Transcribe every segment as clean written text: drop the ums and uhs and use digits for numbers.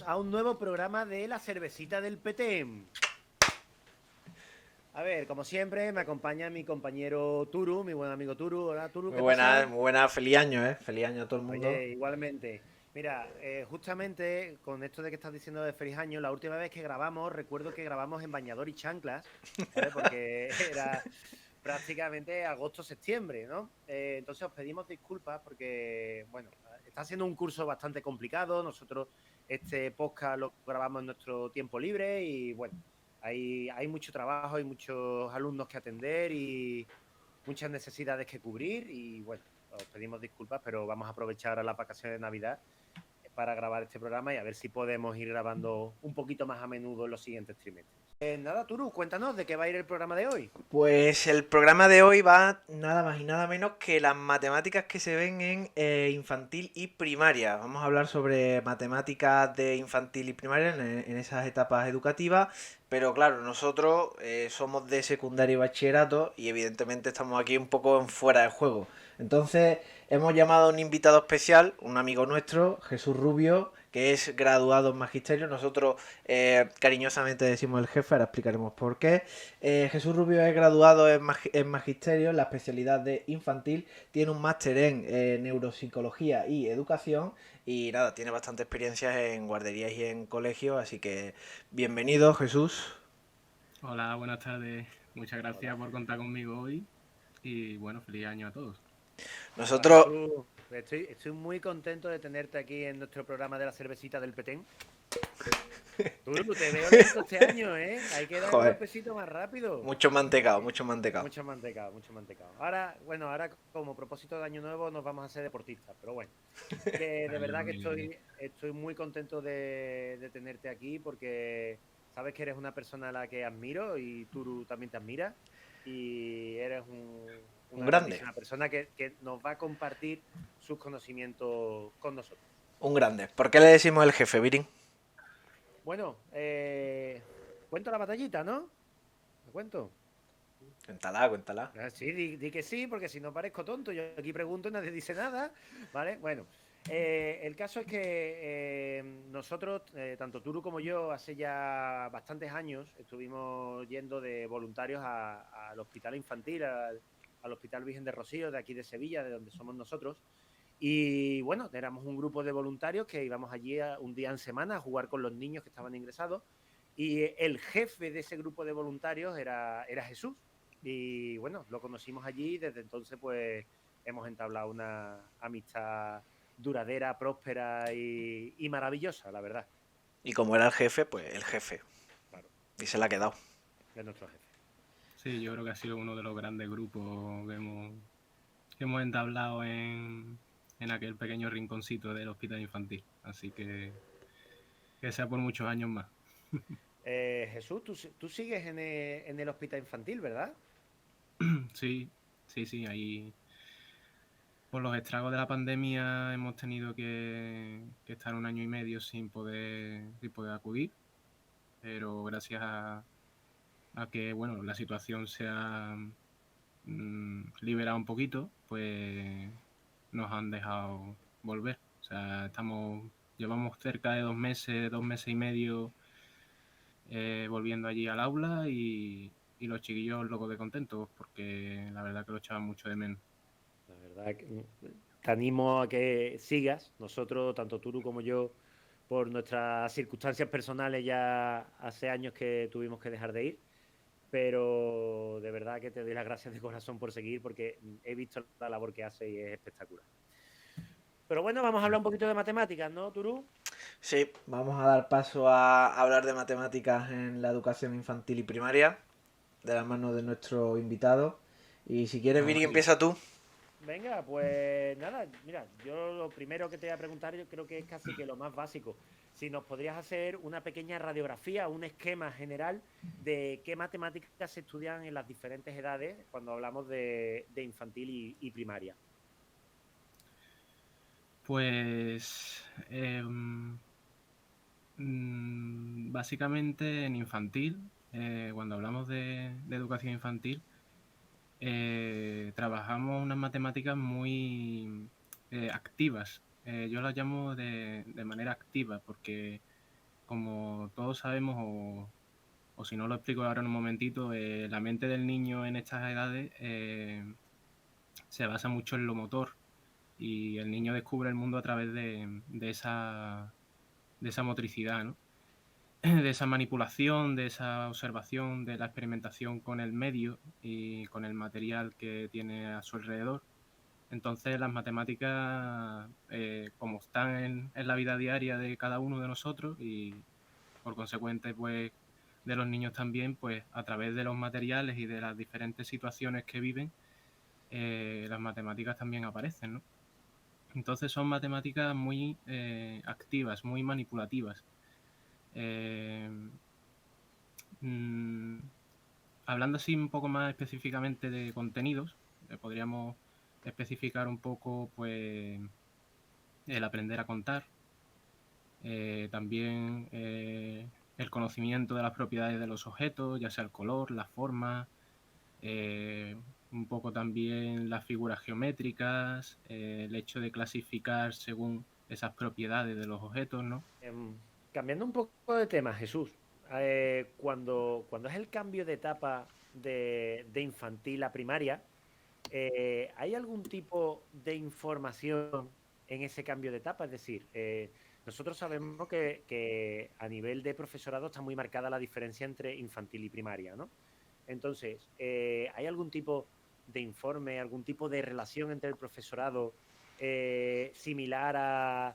a un nuevo programa de La Cervecita del PT. A ver, como siempre, me acompaña mi compañero Turu, mi buen amigo Turu. Hola, Turu, ¿qué pasa? Muy buena, feliz año, ¿eh? Feliz año a todo el mundo. Oye, igualmente. Mira, justamente con esto de que estás diciendo de feliz año, la última vez que grabamos, recuerdo que grabamos en bañador y chanclas, ¿vale? Porque era prácticamente agosto-septiembre, ¿no? Entonces os pedimos disculpas porque, bueno, está siendo un curso bastante complicado. Nosotros este podcast lo grabamos en nuestro tiempo libre y, bueno, hay mucho trabajo, hay muchos alumnos que atender y muchas necesidades que cubrir y, bueno, os pedimos disculpas, pero vamos a aprovechar ahora las vacaciones de Navidad para grabar este programa y a ver si podemos ir grabando un poquito más a menudo en los siguientes trimestres. Nada, Turu, cuéntanos de qué va a ir el programa de hoy. Pues el programa de hoy va nada más y nada menos que las matemáticas que se ven en infantil y primaria. Vamos a hablar sobre matemáticas de infantil y primaria en esas etapas educativas. Pero claro, nosotros somos de secundaria y bachillerato y evidentemente estamos aquí un poco en fuera de juego. Entonces hemos llamado a un invitado especial, un amigo nuestro, Jesús Rubio, que es graduado en magisterio. Nosotros cariñosamente decimos el jefe, ahora explicaremos por qué. Jesús Rubio es graduado en magisterio en la especialidad de infantil, tiene un máster en neuropsicología y educación y nada, tiene bastante experiencia en guarderías y en colegios, así que bienvenido Jesús. Hola, buenas tardes. Muchas gracias Hola. por contar conmigo hoy y bueno, feliz año a todos. Bueno, Nosotros, Turu, estoy muy contento de tenerte aquí en nuestro programa de la cervecita del Petén. Turu, te veo lento este año, ¿eh? Hay que dar el joder, golpecito más rápido. mucho mantecado, mucho mantecado. Mucho mantecado, mucho mantecado. Ahora, bueno, ahora como propósito de año nuevo nos vamos a hacer deportistas, pero bueno, que de Vale, verdad que vale, vale. estoy muy contento de tenerte aquí porque sabes que eres una persona a la que admiro y tú también te admiras y eres Un una grande, grandísima persona que nos va a compartir sus conocimientos con nosotros. un grande. ¿Por qué le decimos el jefe, Virin? Bueno, cuento la batallita, ¿no? ¿Me cuento? Cuéntala, cuéntala. Sí, di que sí, porque si no parezco tonto. Yo aquí pregunto y nadie dice nada, ¿vale? Bueno, el caso es que nosotros, tanto Turu como yo, hace ya bastantes años estuvimos yendo de voluntarios al hospital infantil, al Hospital Virgen de Rocío, de aquí de Sevilla, de donde somos nosotros. Y bueno, éramos un grupo de voluntarios que íbamos allí un día en semana a jugar con los niños que estaban ingresados. Y el jefe de ese grupo de voluntarios era Jesús. Y bueno, lo conocimos allí y desde entonces pues hemos entablado una amistad duradera, próspera y maravillosa, la verdad. Y como era el jefe, pues el jefe. Claro, Y se la ha quedado. es nuestro jefe. Sí, yo creo que ha sido uno de los grandes grupos que hemos entablado en aquel pequeño rinconcito del hospital infantil. Así que sea por muchos años más. Jesús, tú sigues en el hospital infantil, ¿verdad? Sí, sí, sí, ahí por los estragos de la pandemia hemos tenido que estar un año y medio sin poder acudir, pero gracias a que bueno, la situación se ha liberado un poquito, pues nos han dejado volver. O sea, llevamos cerca de 2 meses, 2 meses y medio volviendo allí al aula y los chiquillos locos de contentos porque la verdad que lo echaban mucho de menos. La verdad que te animo a que sigas. Nosotros, tanto tú como yo, por nuestras circunstancias personales ya hace años que tuvimos que dejar de ir. Pero de verdad que te doy las gracias de corazón por seguir porque he visto la labor que hace y es espectacular. Pero bueno, vamos a hablar un poquito de matemáticas, ¿no, Turú? Sí, vamos a dar paso a hablar de matemáticas en la educación infantil y primaria, de la mano de nuestro invitado. Y si quieres, Vamos Viri, allá. empieza tú. Venga, pues nada, mira, yo lo primero que te voy a preguntar, yo creo que es casi que lo más básico. Si nos podrías hacer una pequeña radiografía, un esquema general de qué matemáticas se estudian en las diferentes edades cuando hablamos de infantil y primaria. Pues básicamente en infantil, cuando hablamos de educación infantil, trabajamos unas matemáticas muy activas. Yo las llamo de manera activa porque como todos sabemos, o si no lo explico ahora en un momentito, la mente del niño en estas edades se basa mucho en lo motor y el niño descubre el mundo a través de esa motricidad, ¿no? De esa manipulación, de esa observación, de la experimentación con el medio y con el material que tiene a su alrededor. Entonces las matemáticas, como están en la vida diaria de cada uno de nosotros y por consecuente pues de los niños también, pues a través de los materiales y de las diferentes situaciones que viven, las matemáticas también aparecen, ¿no? Entonces son matemáticas muy activas, muy manipulativas. Eh, mm, Hablando así un poco más específicamente de contenidos, podríamos especificar un poco pues el aprender a contar, también el conocimiento de las propiedades de los objetos, ya sea el color, la forma, un poco también las figuras geométricas, el hecho de clasificar según esas propiedades de los objetos, ¿no? Cambiando un poco de tema, Jesús, cuando es el cambio de etapa de infantil a primaria, ¿hay algún tipo de información en ese cambio de etapa? Es decir, nosotros sabemos que a nivel de profesorado está muy marcada la diferencia entre infantil y primaria, ¿no? Entonces, ¿hay algún tipo de informe, algún tipo de relación entre el profesorado similar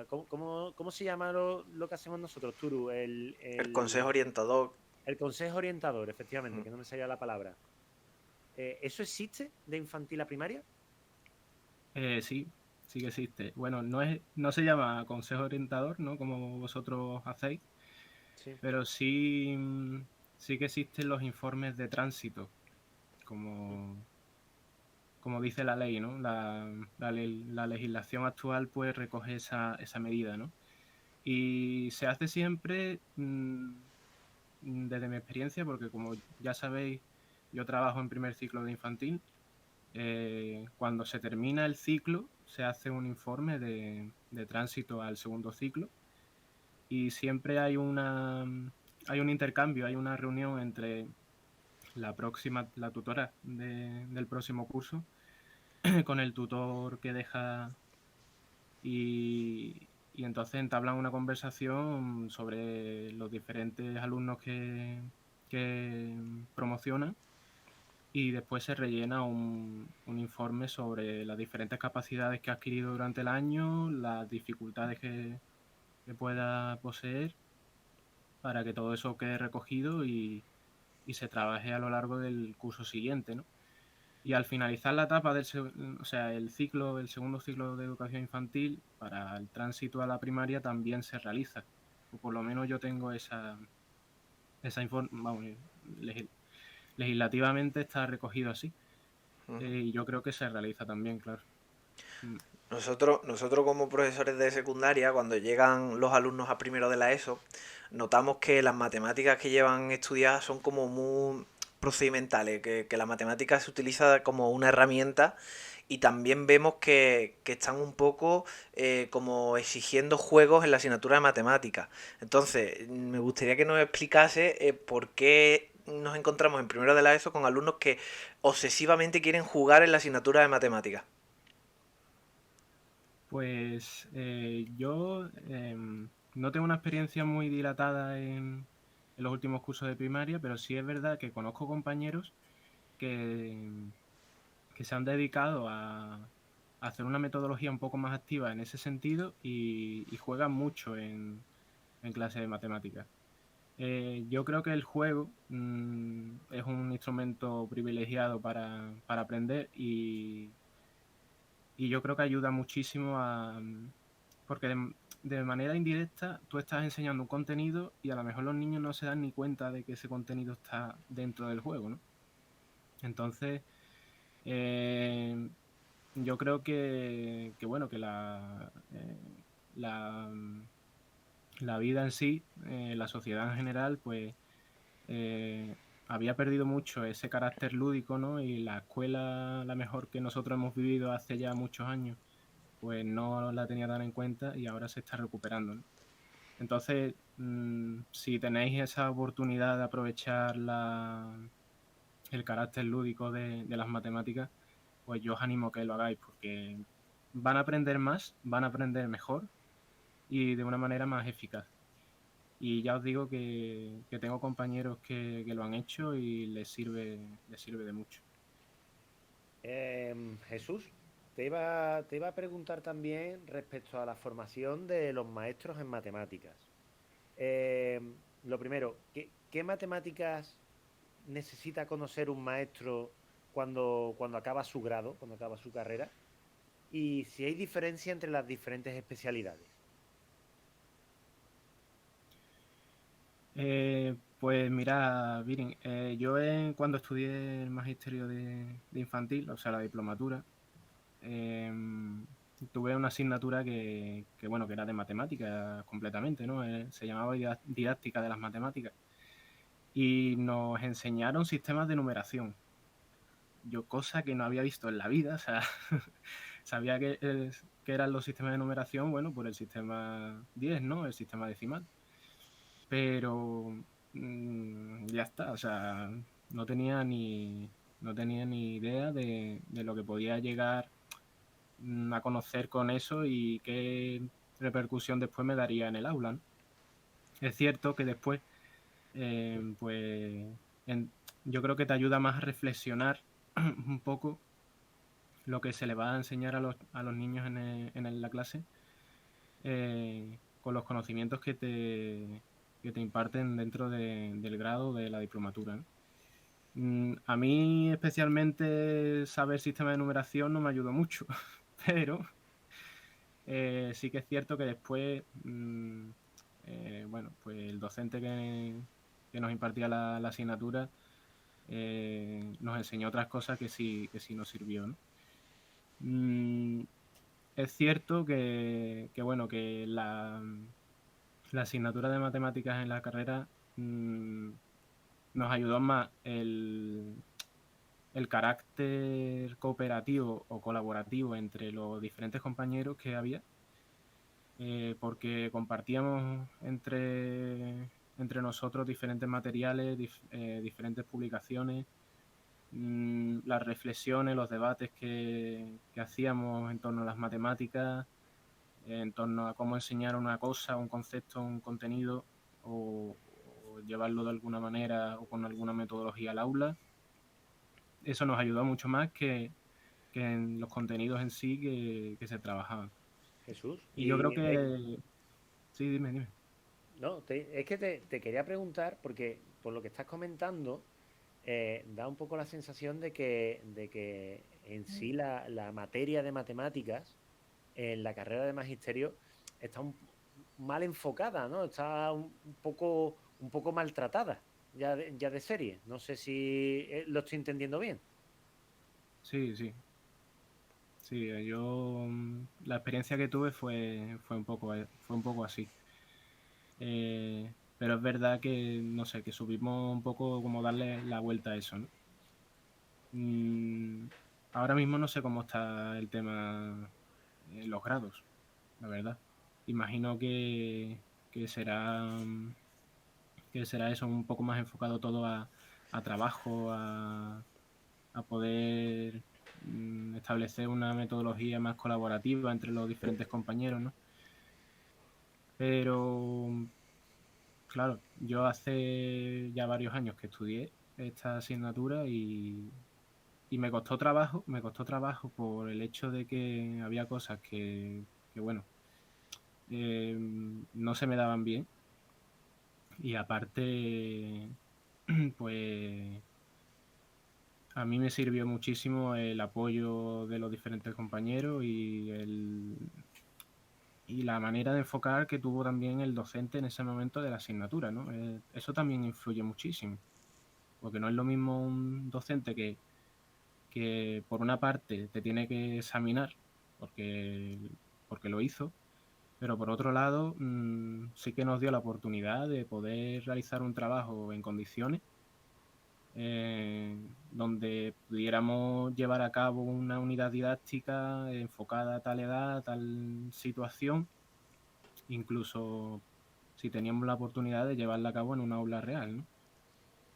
¿cómo se llama lo que hacemos nosotros, Turu? El consejo orientador. El consejo orientador, efectivamente, que no me salía la palabra. ¿Eso existe de infantil a primaria? Sí, sí que existe. Bueno, no se llama consejo orientador, ¿no? Como vosotros hacéis, Sí. pero sí, sí que existen los informes de tránsito, como, como dice la ley, ¿no? La legislación actual pues recoge esa medida, ¿no? Y se hace siempre, desde mi experiencia, porque como ya sabéis, yo trabajo en primer ciclo de infantil. Cuando se termina el ciclo, se hace un informe de tránsito al segundo ciclo y siempre hay hay un intercambio, hay una reunión entre la tutora del próximo curso con el tutor que deja y entonces entablan una conversación sobre los diferentes alumnos que promocionan y después se rellena un informe sobre las diferentes capacidades que ha adquirido durante el año, las dificultades que pueda poseer, para que todo eso quede recogido y se trabaje a lo largo del curso siguiente, ¿no? Y al finalizar la etapa o sea, el segundo ciclo de educación infantil, para el tránsito a la primaria también se realiza. O por lo menos yo tengo esa información, legislativamente está recogido así. Y yo creo que se realiza también, claro. Mm. Nosotros como profesores de secundaria, cuando llegan los alumnos a primero de la ESO, notamos que las matemáticas que llevan estudiadas son como muy procedimentales, que la matemática se utiliza como una herramienta y también vemos que están un poco como exigiendo juegos en la asignatura de matemáticas. Entonces, me gustaría que nos explicase por qué nos encontramos en primero de la ESO con alumnos que obsesivamente quieren jugar en la asignatura de matemáticas. Pues yo no tengo una experiencia muy dilatada en los últimos cursos de primaria, pero sí es verdad que conozco compañeros que, que se han dedicado a hacer una metodología un poco más activa en ese sentido y juegan mucho en clase de matemáticas. Yo creo que el juego es un instrumento privilegiado para aprender y yo creo que ayuda muchísimo porque de manera indirecta tú estás enseñando un contenido y a lo mejor los niños no se dan ni cuenta de que ese contenido está dentro del juego, ¿no? Entonces, eh, yo creo que bueno, que la, la vida en sí, la sociedad en general, pues eh, había perdido mucho ese carácter lúdico, ¿no? Y la escuela, la mejor que nosotros hemos vivido hace ya muchos años, pues no la tenía tan en cuenta y ahora se está recuperando, ¿no? Entonces, si tenéis esa oportunidad de aprovechar el carácter lúdico de las matemáticas, pues yo os animo a que lo hagáis, porque van a aprender más, van a aprender mejor y de una manera más eficaz. Y ya os digo que tengo compañeros que lo han hecho y les sirve de mucho. Jesús, te iba a preguntar también respecto a la formación de los maestros en matemáticas. Lo primero, ¿qué matemáticas necesita conocer un maestro cuando acaba su grado, cuando acaba su carrera? Y si hay diferencia entre las diferentes especialidades. Pues mira, Viren, cuando estudié el magisterio de infantil, o sea, la diplomatura, tuve una asignatura bueno, que era de matemáticas completamente, ¿no? Se llamaba didáctica de las matemáticas y nos enseñaron sistemas de numeración. Yo, cosa que no había visto en la vida, o sea, sabía que eran los sistemas de numeración, bueno, por el sistema 10, ¿no? El sistema decimal. Pero ya está, o sea, no tenía ni idea de lo que podía llegar a conocer con eso y qué repercusión después me daría en el aula, ¿no? Es cierto que después, pues, yo creo que te ayuda más a reflexionar un poco lo que se le va a enseñar a los niños en la clase, con los conocimientos que te imparten dentro del grado de la diplomatura, ¿no? A mí especialmente saber sistema de numeración no me ayudó mucho, pero sí que es cierto que después, bueno, pues el docente que nos impartía la asignatura nos enseñó otras cosas que sí nos sirvió, ¿no? Mm, es cierto bueno, que la asignatura de matemáticas en la carrera nos ayudó más el carácter cooperativo o colaborativo entre los diferentes compañeros que había, porque compartíamos entre nosotros diferentes materiales, diferentes publicaciones, las reflexiones, los debates que hacíamos en torno a las matemáticas, en torno a cómo enseñar una cosa, un concepto, un contenido, o llevarlo de alguna manera o con alguna metodología al aula. Eso nos ayudó mucho más que en los contenidos en sí que se trabajaban. Jesús, Y yo creo que... Sí, dime. no, es que te quería preguntar, porque por lo que estás comentando, da un poco la sensación de que en sí la materia de matemáticas en la carrera de magisterio está mal enfocada, ¿no? Está un poco maltratada ya de serie. No sé si lo estoy entendiendo bien. Sí, sí. Sí, yo la experiencia que tuve fue un poco así. Pero es verdad que, no sé, que subimos un poco como darle la vuelta a eso, ¿no? Mm, ahora mismo no sé cómo está el tema en los grados, la verdad. Imagino que será, que será eso un poco más enfocado todo a trabajo, a poder establecer una metodología más colaborativa entre los diferentes compañeros, ¿no? Pero, claro, yo hace ya varios años que estudié esta asignatura y me costó trabajo por el hecho de que había cosas que bueno, no se me daban bien y aparte, pues a mí me sirvió muchísimo el apoyo de los diferentes compañeros y la manera de enfocar que tuvo también el docente en ese momento de la asignatura, ¿no? Eso también influye muchísimo, porque no es lo mismo un docente que por una parte te tiene que examinar porque lo hizo, pero por otro lado sí que nos dio la oportunidad de poder realizar un trabajo en condiciones donde pudiéramos llevar a cabo una unidad didáctica enfocada a tal edad, a tal situación, incluso si teníamos la oportunidad de llevarla a cabo en una aula real, ¿no?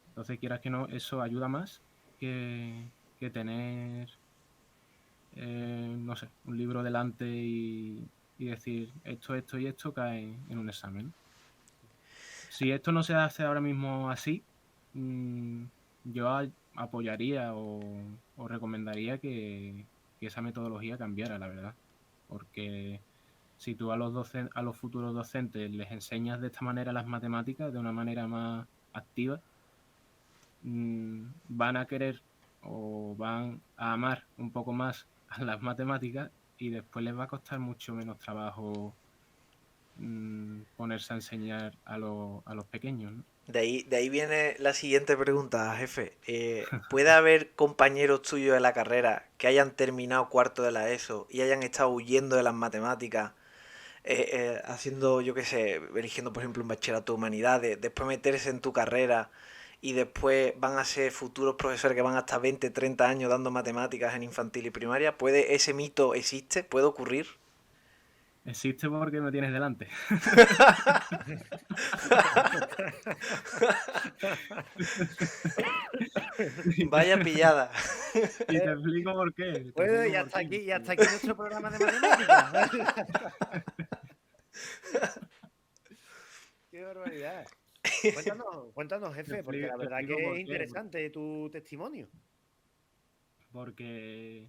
Entonces, quieras que no, eso ayuda más que tener, no sé, un libro delante y decir esto y esto cae en un examen. Si esto no se hace ahora mismo así, yo apoyaría o recomendaría que esa metodología cambiara, la verdad. Porque si tú a los futuros docentes les enseñas de esta manera las matemáticas, de una manera más activa, van a querer o van a amar un poco más a las matemáticas y después les va a costar mucho menos trabajo ponerse a enseñar a los pequeños, ¿no? De ahí viene la siguiente pregunta, jefe. ¿Puede haber compañeros tuyos de la carrera que hayan terminado cuarto de la ESO y hayan estado huyendo de las matemáticas, haciendo, yo qué sé, eligiendo por ejemplo un bachillerato de humanidades, después meterse en tu carrera y después van a ser futuros profesores que van hasta 20, 30 años dando matemáticas en infantil y primaria? ¿Puede, ese mito existe? ¿Puede ocurrir? Existe porque me tienes delante. Vaya pillada. Y te explico por qué. Bueno, y hasta aquí nuestro programa de matemáticas. ¡Qué barbaridad! Cuéntanos, Te jefe, porque la verdad explico que es por qué. interesante tu testimonio. Porque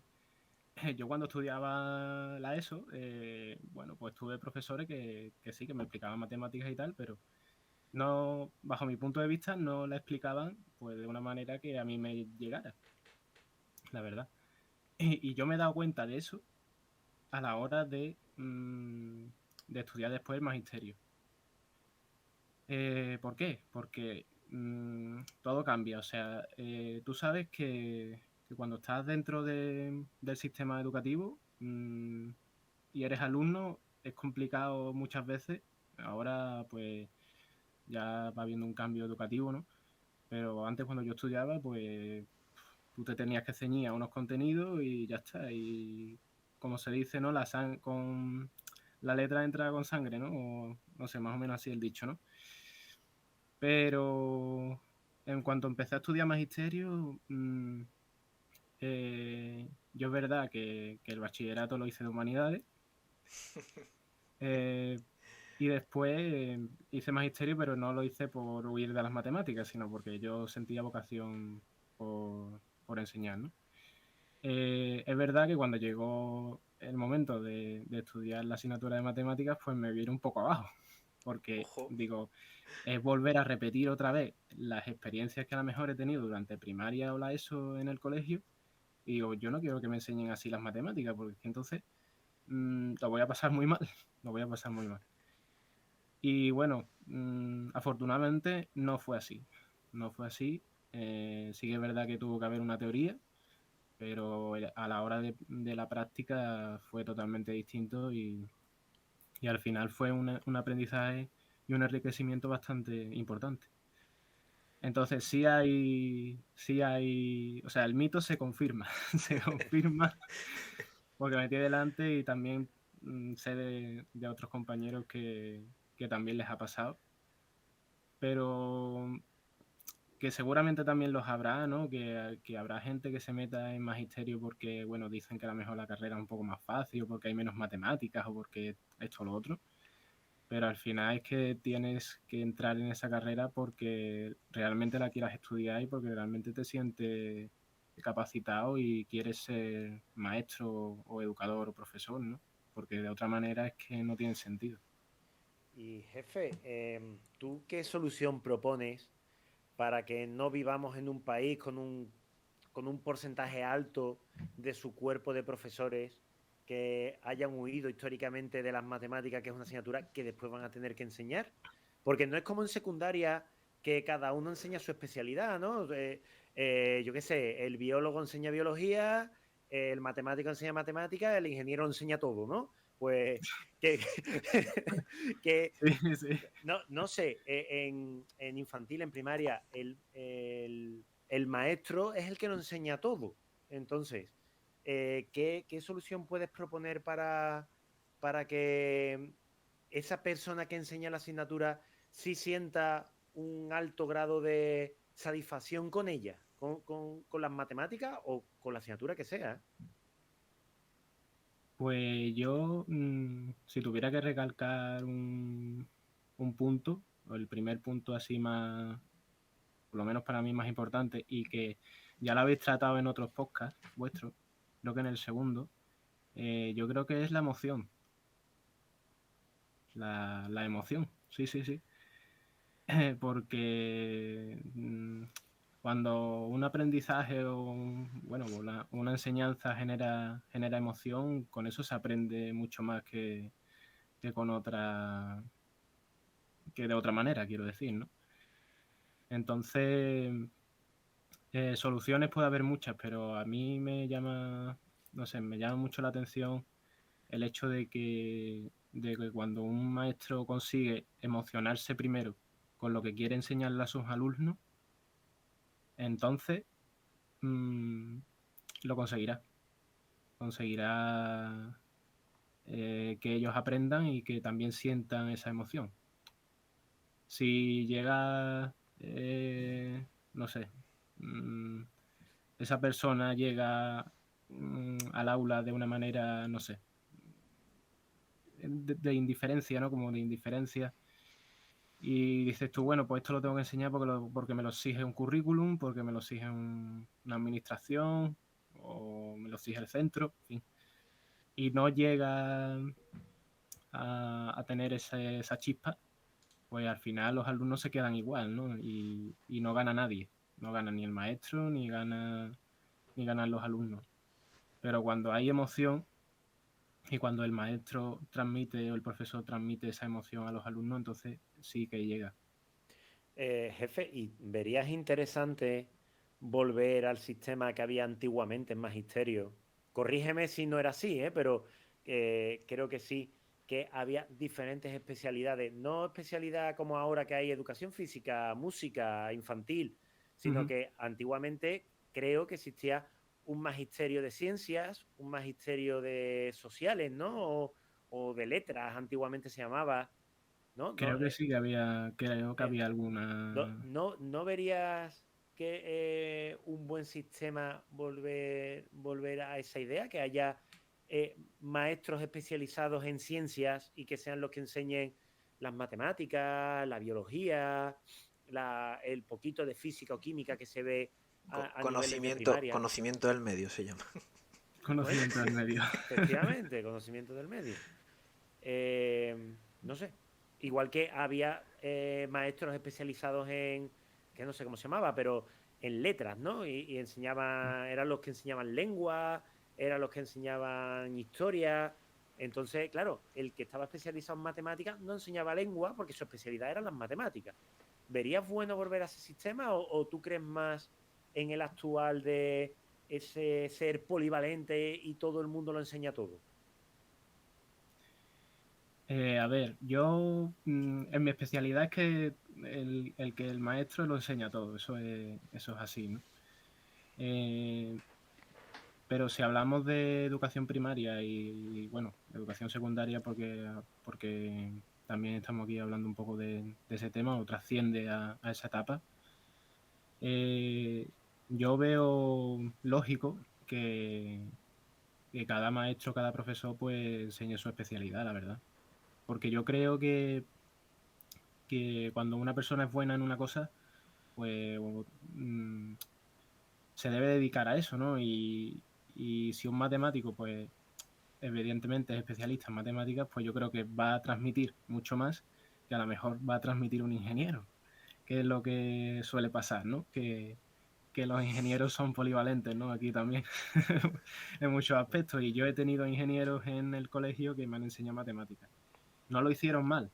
yo cuando estudiaba la ESO, bueno, pues tuve profesores que sí, que me explicaban matemáticas y tal, pero no, bajo mi punto de vista, no la explicaban pues de una manera que a mí me llegara, la verdad. Y yo me he dado cuenta de eso a la hora de estudiar después el magisterio. ¿Por qué? Porque todo cambia. O sea, tú sabes que cuando estás dentro del sistema educativo y eres alumno, es complicado muchas veces. Ahora, pues, ya va habiendo un cambio educativo, ¿no? Pero antes, cuando yo estudiaba, pues, tú te tenías que ceñir a unos contenidos y ya está. Y como se dice, ¿no? Con la letra entra con sangre, ¿no? O, no sé, más o menos así el dicho, ¿no? Pero en cuanto empecé a estudiar magisterio, yo es verdad que el bachillerato lo hice de humanidades. Y después hice magisterio, pero no lo hice por huir de las matemáticas, sino porque yo sentía vocación por enseñar, ¿no? Es verdad que cuando llegó el momento de estudiar la asignatura de matemáticas, pues me vieron un poco abajo, porque Ojo. digo, es volver a repetir otra vez las experiencias que a lo mejor he tenido durante primaria o la ESO en el colegio, y digo, yo no quiero que me enseñen así las matemáticas, porque entonces lo voy a pasar muy mal, lo voy a pasar muy mal. Y bueno, afortunadamente no fue así. No fue así. Sí que es verdad que tuvo que haber una teoría, pero a la hora de la práctica fue totalmente distinto y al final fue un aprendizaje y un enriquecimiento bastante importante. Entonces sí hay, o sea, el mito se confirma, se confirma porque me metí delante y también sé de otros compañeros que también les ha pasado, pero que seguramente también los habrá, ¿no? Que habrá gente que se meta en magisterio porque, bueno, dicen que a lo mejor la carrera es un poco más fácil o porque hay menos matemáticas o porque esto o lo otro. Pero al final es que tienes que entrar en esa carrera porque realmente la quieras estudiar y porque realmente te sientes capacitado y quieres ser maestro o educador o profesor, ¿no? Porque de otra manera es que no tiene sentido. Y jefe, ¿tú qué solución propones para que no vivamos en un país con un porcentaje alto de su cuerpo de profesores que hayan huido históricamente de las matemáticas, que es una asignatura que después van a tener que enseñar? Porque no es como en secundaria que cada uno enseña su especialidad, ¿no? Yo qué sé, el biólogo enseña biología, el matemático enseña matemáticas, el ingeniero enseña todo, ¿no? Pues que, que Sí, sí. no sé, en infantil, en primaria, el maestro es el que nos enseña todo. Entonces, ¿qué solución puedes proponer para que esa persona que enseña la asignatura sí sienta un alto grado de satisfacción con ella, con las matemáticas o con la asignatura que sea. Pues yo, si tuviera que recalcar un punto, o el primer punto así más, por lo menos para mí más importante, y que ya lo habéis tratado en otros podcasts vuestros, creo que en el segundo, yo creo que es la emoción. La emoción, sí, sí, sí. Porque cuando un aprendizaje o bueno, una enseñanza genera emoción, con eso se aprende mucho más que con otra, que de otra manera, quiero decir, ¿no? Entonces, soluciones puede haber muchas, pero a mí no sé, me llama mucho la atención el hecho de que cuando un maestro consigue emocionarse primero con lo que quiere enseñarle a sus alumnos, entonces lo conseguirá. Conseguirá que ellos aprendan y que también sientan esa emoción. Si llega, no sé, esa persona llega al aula de una manera, no sé, de indiferencia, ¿no? Como de indiferencia. Y dices tú, bueno, pues esto lo tengo que enseñar porque me lo exige un currículum, porque me lo exige una administración, o me lo exige el centro, en fin. Y no llega a tener esa chispa, pues al final los alumnos se quedan igual, ¿no? Y no gana nadie. No gana ni el maestro, ni ganan los alumnos. Pero cuando hay emoción y cuando el maestro transmite o el profesor transmite esa emoción a los alumnos, entonces sí que llega. Jefe, ¿y verías interesante volver al sistema que había antiguamente en Magisterio? Corrígeme si no era así, pero creo que sí, que había diferentes especialidades, no especialidad como ahora que hay educación física, música, infantil, sino Ujú. que antiguamente creo que existía un magisterio de ciencias, un magisterio de sociales, ¿no? O de letras, antiguamente se llamaba, ¿no? No, Creo que sí que creo que eh, había ¿No, alguna. no verías que un buen sistema volver a esa idea? Que haya maestros especializados en ciencias y que sean los que enseñen las matemáticas, la biología, el poquito de física o química que se ve a niveles de primaria. Conocimiento del medio se llama. Bueno, Conocimiento del medio. efectivamente, conocimiento del medio. No sé. Igual que había maestros especializados que no sé cómo se llamaba, pero en letras, ¿no? Y enseñaban, eran los que enseñaban lengua, eran los que enseñaban historia. Entonces, claro, el que estaba especializado en matemáticas no enseñaba lengua porque su especialidad eran las matemáticas. ¿Verías bueno volver a ese sistema o tú crees más en el actual de ese ser polivalente y todo el mundo lo enseña todo? A ver, yo en mi especialidad es que el que el maestro lo enseña todo, eso es así, ¿no? Eh, pero si hablamos de educación primaria bueno, educación secundaria, porque también estamos aquí hablando un poco de ese tema, o trasciende a esa etapa, yo veo lógico que cada maestro, cada profesor, pues enseñe su especialidad, la verdad. Porque yo creo que cuando una persona es buena en una cosa, pues se debe dedicar a eso, ¿no? Y si un matemático, pues evidentemente es especialista en matemáticas, pues yo creo que va a transmitir mucho más que a lo mejor va a transmitir un ingeniero, que es lo que suele pasar, ¿no? Que los ingenieros son polivalentes, ¿no? Aquí también, en muchos aspectos. Y yo he tenido ingenieros en el colegio que me han enseñado matemáticas. No lo hicieron mal,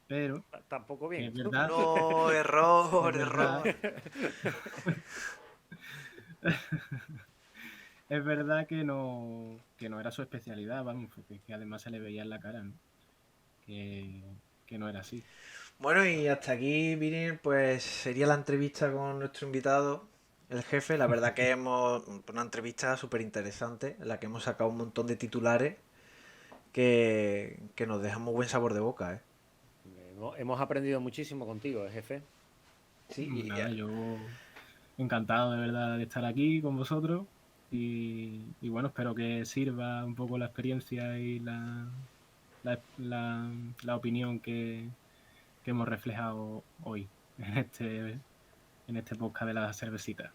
pero Tampoco que bien. No, es error, verdad, error. es verdad que no era su especialidad, vamos, porque que además se le veía en la cara, ¿no? Que no era así. Bueno, y hasta aquí, Vini, pues sería la entrevista con nuestro invitado, el jefe. La verdad que hemos una entrevista súper interesante, en la que hemos sacado un montón de titulares que nos dejan muy buen sabor de boca, ¿eh? hemos aprendido muchísimo contigo, jefe. Sí, Nada, yo encantado de verdad de estar aquí con vosotros y bueno, espero que sirva un poco la experiencia y la opinión que hemos reflejado hoy en este podcast de la cervecita.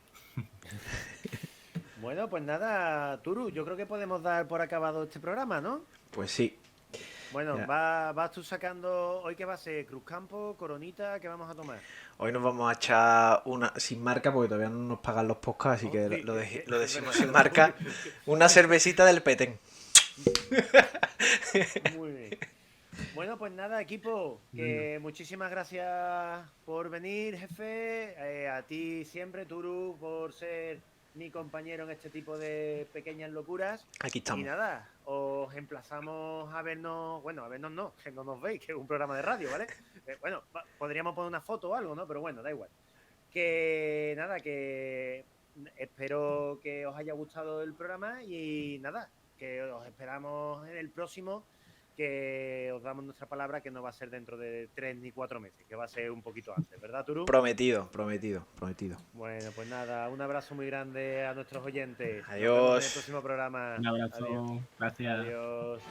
Bueno, pues nada, Turu, yo creo que podemos dar por acabado este programa, ¿no? pues sí. Bueno, Ya. vas tú sacando, ¿hoy qué va a ser? Cruzcampo, Coronita, ¿qué vamos a tomar? Hoy nos vamos a echar una sin marca porque todavía no nos pagan los podcasts, así que Hostia, lo es decimos verdad. sin marca. Una cervecita del Petén. Muy bien. Bueno, pues nada, equipo, que muchísimas gracias por venir, jefe. A ti siempre, Turu, por ser mi compañero en este tipo de pequeñas locuras. Aquí Y estamos. nada, os emplazamos a vernos, bueno, a vernos no, que no nos veis, que es un programa de radio, ¿vale? Bueno, podríamos poner una foto o algo, ¿no? Pero bueno, da igual. Que nada, que espero que os haya gustado el programa y nada, que os esperamos en el próximo, que os damos nuestra palabra que no va a ser dentro de 3 ni 4 meses, que va a ser un poquito antes, ¿verdad, Turu? Prometido, prometido, prometido. Bueno, pues nada, un abrazo muy grande a nuestros oyentes. Nos vemos en el Adiós. próximo programa. Un abrazo, Adiós. gracias. Adiós.